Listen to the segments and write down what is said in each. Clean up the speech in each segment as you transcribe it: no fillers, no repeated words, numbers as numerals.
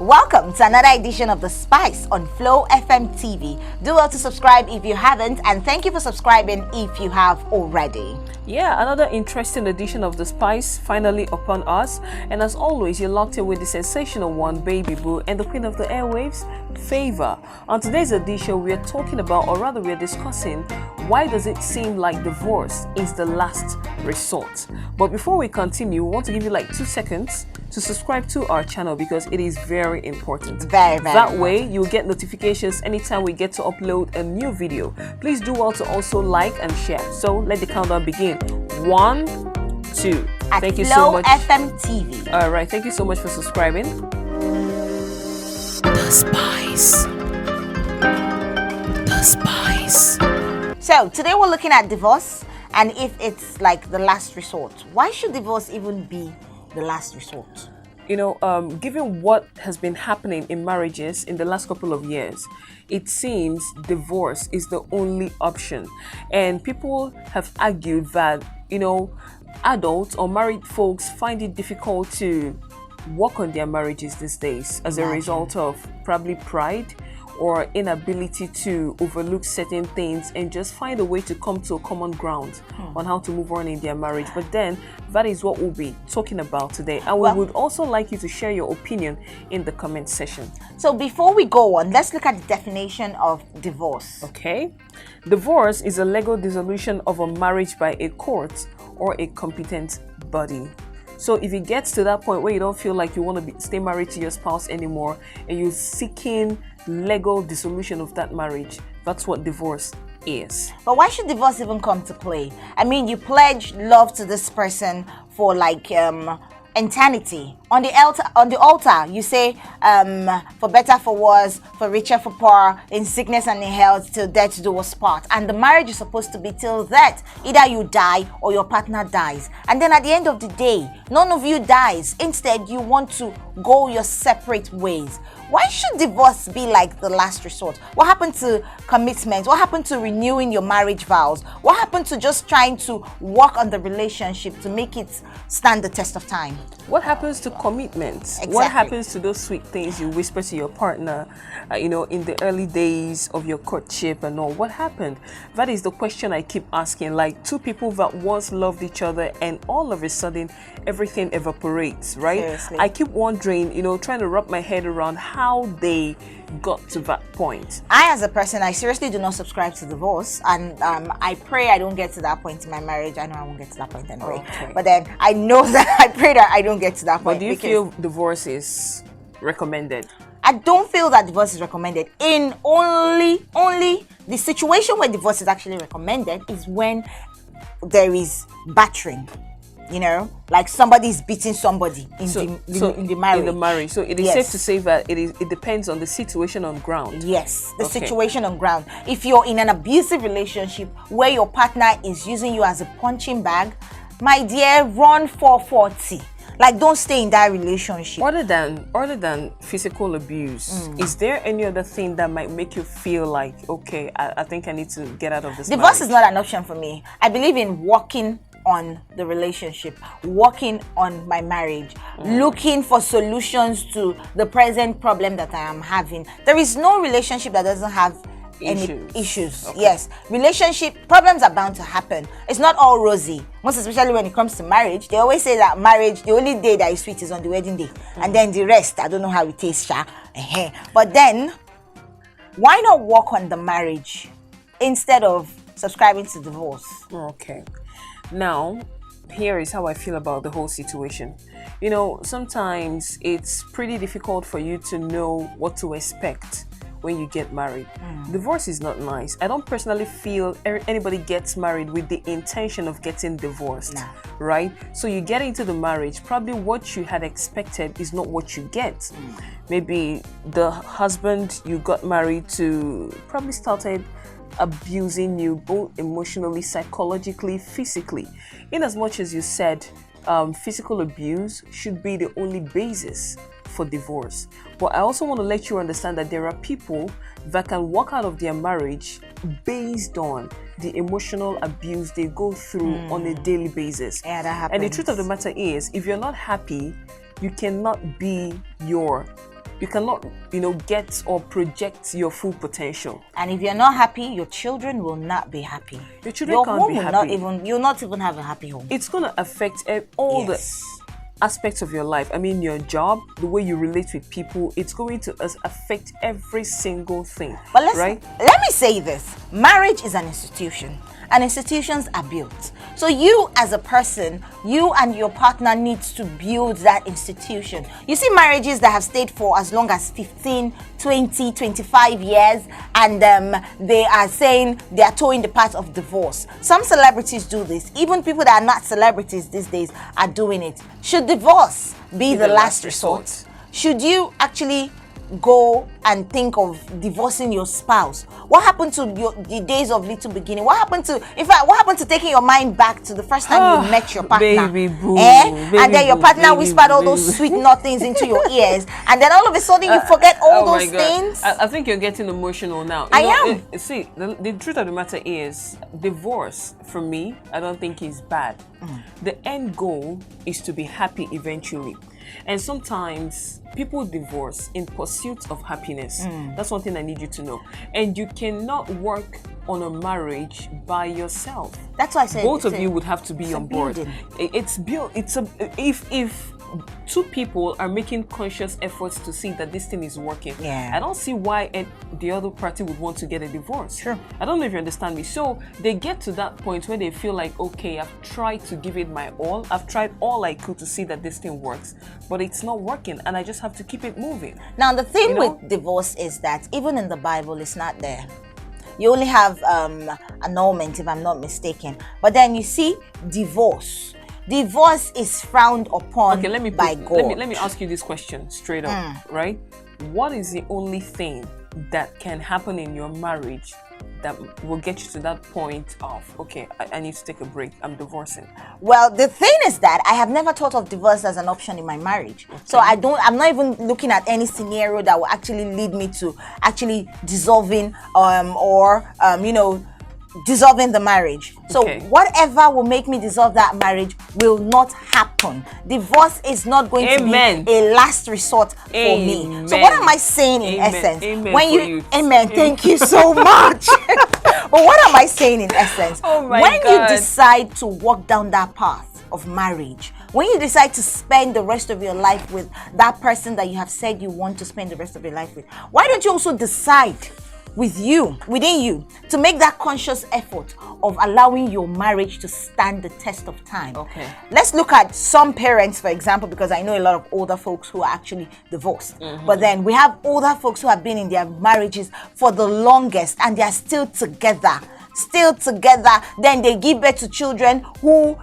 Welcome to another edition of The Spice on Flow Fmtv. Do well to subscribe if you haven't, and thank you for subscribing if you have already. Yeah, another interesting edition of The Spice finally upon us. And as always, you're locked in with the sensational one, Baby Boo, and the queen of the airwaves, Favor. On today's edition, we are talking about, or rather we are discussing, why does it seem like divorce is the last resort? But before we continue, we want to give you like 2 seconds to subscribe to our channel because it is very important. Very that way, you'll get notifications anytime we get to upload a new video. Please do well to also like and share. So let the countdown begin. 1, 2. Thank you so much. Fmtv. All right, thank you so much for subscribing. The Spice. The Spice. So today we're looking at divorce and if it's like the last resort. Why should divorce even be the last resort? You know, given what has been happening in marriages in the last couple of years, it seems divorce is the only option. And people have argued that, you know, adults or married folks find it difficult to work on their marriages these days as a result of probably pride or inability to overlook certain things and just find a way to come to a common ground on how to move on in their marriage. But then that is what we'll be talking about today. And we would also like you to share your opinion in the comment section. So before we go on, let's look at the definition of divorce. Okay. Divorce is a legal dissolution of a marriage by a court or a competent body. So if it gets to that point where you don't feel like you want to stay married to your spouse anymore and you're seeking legal dissolution of that marriage, that's what divorce is. But why should divorce even come to play? I mean, you pledge love to this person for like eternity. On the altar, you say, for better, for worse, for richer, for poor, in sickness and in health, till death do us part. And the marriage is supposed to be till that. Either you die or your partner dies. And then at the end of the day, none of you dies. Instead, you want to go your separate ways. Why should divorce be like the last resort? What happened to commitment? What happened to renewing your marriage vows? What happened to just trying to work on the relationship to make it stand the test of time? What happens to commitment? Exactly. What happens to those sweet things you whisper to your partner, you know, in the early days of your courtship and all? What happened? That is the question I keep asking. Like two people that once loved each other and all of a sudden everything evaporates, right? Seriously. I keep wondering, you know, trying to wrap my head around how they got to that point. I, as a person, I seriously do not subscribe to divorce, and I pray I don't get to that point in my marriage. I know I won't get to that point anyway, but then I know that I pray that I don't get to that point. But do you feel divorce is recommended? I don't feel that divorce is recommended. In only the situation where divorce is actually recommended is when there is battering. You know, like somebody's beating somebody in the marriage. In the marriage. So it is safe to say that it depends on the situation on ground. Yes, the situation on ground. If you're in an abusive relationship where your partner is using you as a punching bag, my dear, run 440. Like, don't stay in that relationship. Other than physical abuse, is there any other thing that might make you feel like, okay, I think I need to get out of this Divorce marriage? is not an option for me. I believe in working on the relationship, working on my marriage, looking for solutions to the present problem that I am having. There is no relationship that doesn't have any issues. Okay. Yes, relationship problems are bound to happen. It's not all rosy. Most especially when it comes to marriage, they always say that marriage, the only day that is sweet is on the wedding day, and then the rest, I don't know how it tastes, sha. But then, why not work on the marriage instead of subscribing to divorce? Okay. Now, here is how I feel about the whole situation. You know, sometimes it's pretty difficult for you to know what to expect when you get married. Divorce is not nice. I don't personally feel anybody gets married with the intention of getting divorced, right? So you get into the marriage, probably what you had expected is not what you get. Maybe the husband you got married to probably started abusing you both emotionally, psychologically, physically. In as much as you said physical abuse should be the only basis for divorce. But I also want to let you understand that there are people that can walk out of their marriage based on the emotional abuse they go through on a daily basis. Yeah, that happens. And the truth of the matter is, if you're not happy, you cannot be your you cannot, get or project your full potential. And if you're not happy, your children will not be happy. Your children can't be happy. You'll not even have a happy home. It's going to affect all the aspects of your life. I mean, your job, the way you relate with people, it's going to affect every single thing. But right? Let me say this. Marriage is an institution, and institutions are built. So you as a person, you and your partner needs to build that institution. You see marriages that have stayed for as long as 15, 20, 25 years, and they are saying they are towing the path of divorce. Some celebrities do this. Even people that are not celebrities these days are doing it. Should divorce be the last resort? Should you actually go and think of divorcing your spouse? What happened to the days of little beginning? What happened to taking your mind back to the first time you met your partner? Baby boo, and then your partner whispered all those sweet nothings into your ears, and then all of a sudden you forget all those things. I think you're getting emotional now. I am. See, the truth of the matter is, divorce for me, I don't think is bad. The end goal is to be happy eventually. And sometimes people divorce in pursuit of happiness. That's one thing I need you to know. And you cannot work on a marriage by yourself. That's why I said both of you would have to be on board. It's built. If two people are making conscious efforts to see that this thing is working, I don't see why the other party would want to get a divorce. Sure. I don't know if you understand me. So they get to that point where they feel like, okay, I've tried to give it my all. I've tried all I could to see that this thing works, but it's not working, and I just have to keep it moving. Now, the thing with divorce is that even in the Bible, it's not there. You only have annulment, if I'm not mistaken. But then you see divorce. Divorce is frowned upon by God. Let me ask you this question straight up, right? What is the only thing that can happen in your marriage that will get you to that point of, okay, I need to take a break, I'm divorcing? Well, the thing is that I have never thought of divorce as an option in my marriage. Okay. So I'm not even looking at any scenario that will actually lead me to actually dissolving dissolving the marriage. So whatever will make me dissolve that marriage will not happen. Divorce is not going to be a last resort for me. So what am I saying in essence? Amen. Thank you so much. But what am I saying in essence? When you decide to walk down that path of marriage, when you decide to spend the rest of your life with that person that you have said you want to spend the rest of your life with, why don't you also decide within you to make that conscious effort of allowing your marriage to stand the test of time? Okay. Let's look at some parents, for example, because I know a lot of older folks who are actually divorced. But then we have older folks who have been in their marriages for the longest and they are still together. Then they give birth to children who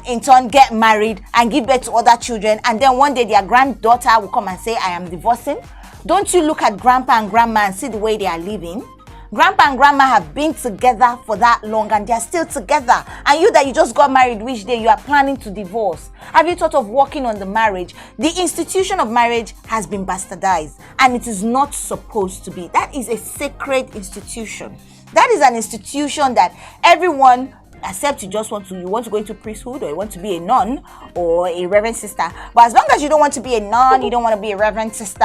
in turn get married and give birth to other children, and then one day their granddaughter will come and say, I am divorcing. Don't you look at grandpa and grandma and see the way they are living? Grandpa and grandma have been together for that long and they are still together. And you that you just got married, which day you are planning to divorce? Have you thought of working on the marriage? The institution of marriage has been bastardized and it is not supposed to be. That is a sacred institution. That is an institution that everyone, except you want to go into priesthood, or you want to be a nun or a reverend sister. But as long as you don't want to be a nun, you don't want to be a reverend sister,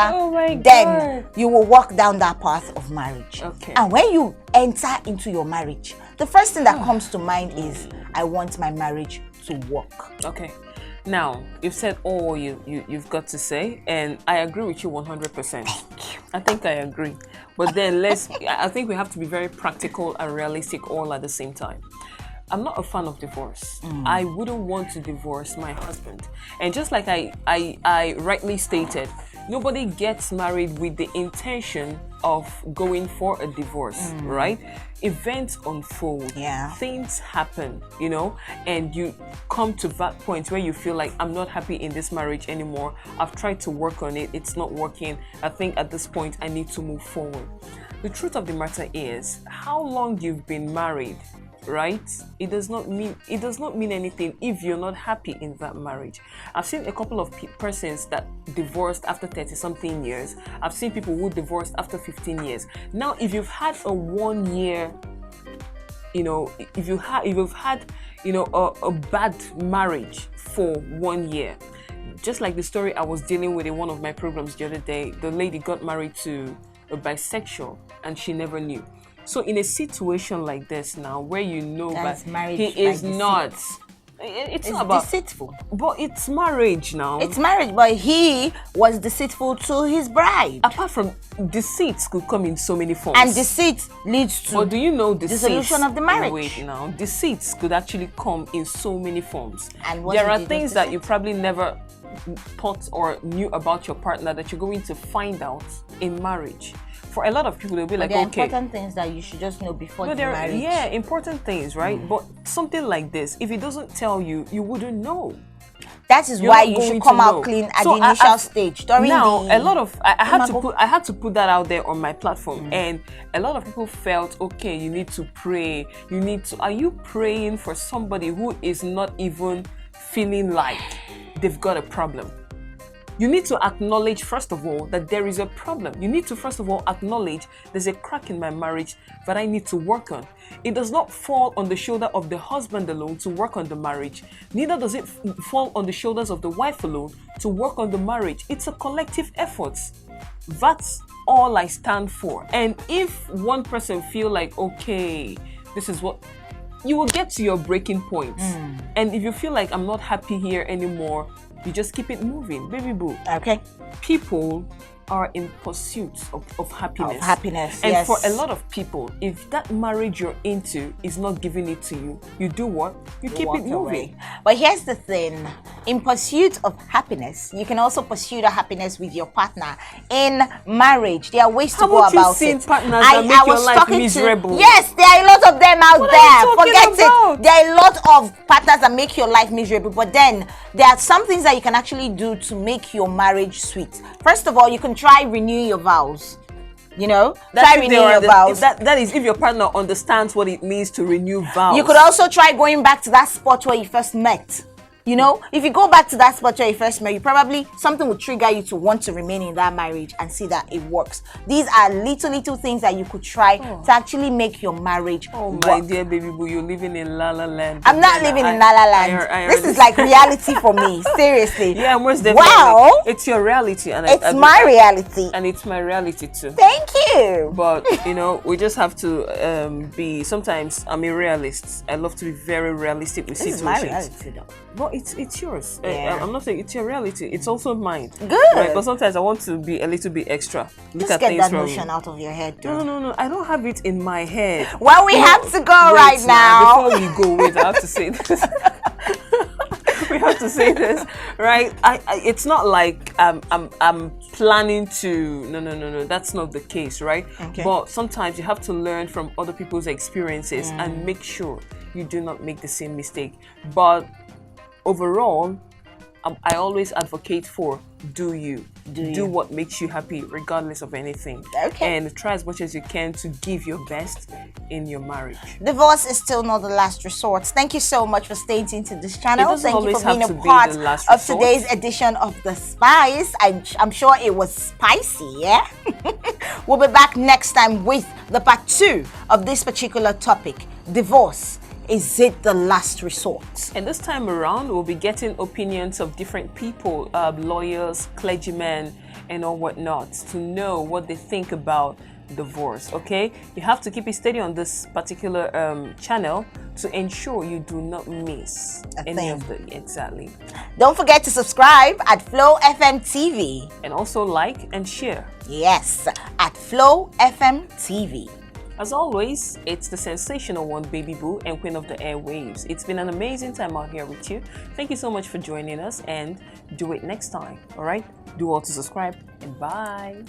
then you will walk down that path of marriage. Okay. And when you enter into your marriage, the first thing that comes to mind is, I want my marriage to work. Okay. Now, you've said all you've got to say, and I agree with you 100%. Thank you. I think I agree. But then I think we have to be very practical and realistic all at the same time. I'm not a fan of divorce. I wouldn't want to divorce my husband. And just like I rightly stated, nobody gets married with the intention of going for a divorce, right? Events unfold, things happen, and you come to that point where you feel like, I'm not happy in this marriage anymore. I've tried to work on it. It's not working. I think at this point I need to move forward. The truth of the matter is, how long you've been married, right? It does not mean anything if you're not happy in that marriage. I've seen a couple of persons that divorced after 30-something years. I've seen people who divorced after 15 years. Now, if you've had a 1 year, if you've had a bad marriage for 1 year, just like the story I was dealing with in one of my programs the other day, the lady got married to a bisexual and she never knew. So in a situation like this now, where you know that he is not, it's not about deceitful, but it's marriage now. It's marriage, but he was deceitful to his bride. Apart from deceit, could come in so many forms, and deceit leads to. But do you know dissolution of the marriage? Wait, now deceits could actually come in so many forms. And there are things that you probably never thought or knew about your partner that you're going to find out in marriage. For a lot of people, they'll be like, there are okay, important things that you should just know before the marriage. Yeah, important things, right? But something like this, if he doesn't tell you, you wouldn't know. That is why you should come out clean at the initial stage. During a lot of I had to put that out there on my platform, and a lot of people felt, okay, you need to pray. You need to. Are you praying for somebody who is not even feeling like they've got a problem? You need to acknowledge, first of all, that there is a problem. You need to, first of all, acknowledge there's a crack in my marriage that I need to work on. It does not fall on the shoulder of the husband alone to work on the marriage. Neither does it fall on the shoulders of the wife alone to work on the marriage. It's a collective effort. That's all I stand for. And if one person feel like, okay, this is what... You will get to your breaking point. And if you feel like I'm not happy here anymore, you just keep it moving, baby boo. Okay. People are in pursuit of happiness. Of happiness, and yes. for a lot of people, if that marriage you're into is not giving it to you, you do what? You keep it moving. Away. But here's the thing. In pursuit of happiness, you can also pursue the happiness with your partner. In marriage, there are ways to go about it. Have you seen partners that make your life miserable? Yes, there are a lot of them out there. Forget about? it. There are a lot of partners that make your life miserable. But then, there are some things that you can actually do to make your marriage sweet. First of all, you can try renew your vows. You know, try renew your vows. That is if your partner understands what it means to renew vows. You could also try going back to that spot where you first met. You know, if you go back to that spot where you first met, you probably, something will trigger you to want to remain in that marriage and see that it works. These are little things that you could try to actually make your marriage work. My dear baby boo, you're living in La La Land. I'm not living in La La Land. This is like reality for me, seriously. Yeah, most definitely. Wow. It's your reality. And it's my reality. And it's my reality too. Thank you. But, you know, we just have to be, sometimes I'm a realist. I love to be very realistic with situations. This is my reality though. But it's yours. Yeah. I'm not saying it's your reality. It's also mine. Good. Right? But sometimes I want to be a little bit extra. Just get that notion out of your head. Though. No. I don't have it in my head. Well, we have to go right now. Before we go, wait, I have to say this. We have to say this, right? It's not like I'm planning to. No. That's not the case, right? Okay. But sometimes you have to learn from other people's experiences and make sure you do not make the same mistake. But overall, I always advocate for do what makes you happy regardless of anything. Okay. And try as much as you can to give your best in your marriage. Divorce is still not the last resort. Thank you so much for staying tuned to this channel. Thank you for being a part of today's edition of The Spice. I'm sure it was spicy, yeah? We'll be back next time with the part 2 of this particular topic, divorce. Is it the last resort? And this time around, we'll be getting opinions of different people, lawyers, clergymen, and all whatnot, to know what they think about divorce, okay? You have to keep it steady on this particular channel to ensure you do not miss any of the... Exactly. Don't forget to subscribe at Flow Fmtv. And also like and share. Yes, at Flow Fmtv. As always, it's the sensational one, Baby Boo and Queen of the Airwaves. It's been an amazing time out here with you. Thank you so much for joining us, and do it next time, all right? Do all to subscribe, and bye.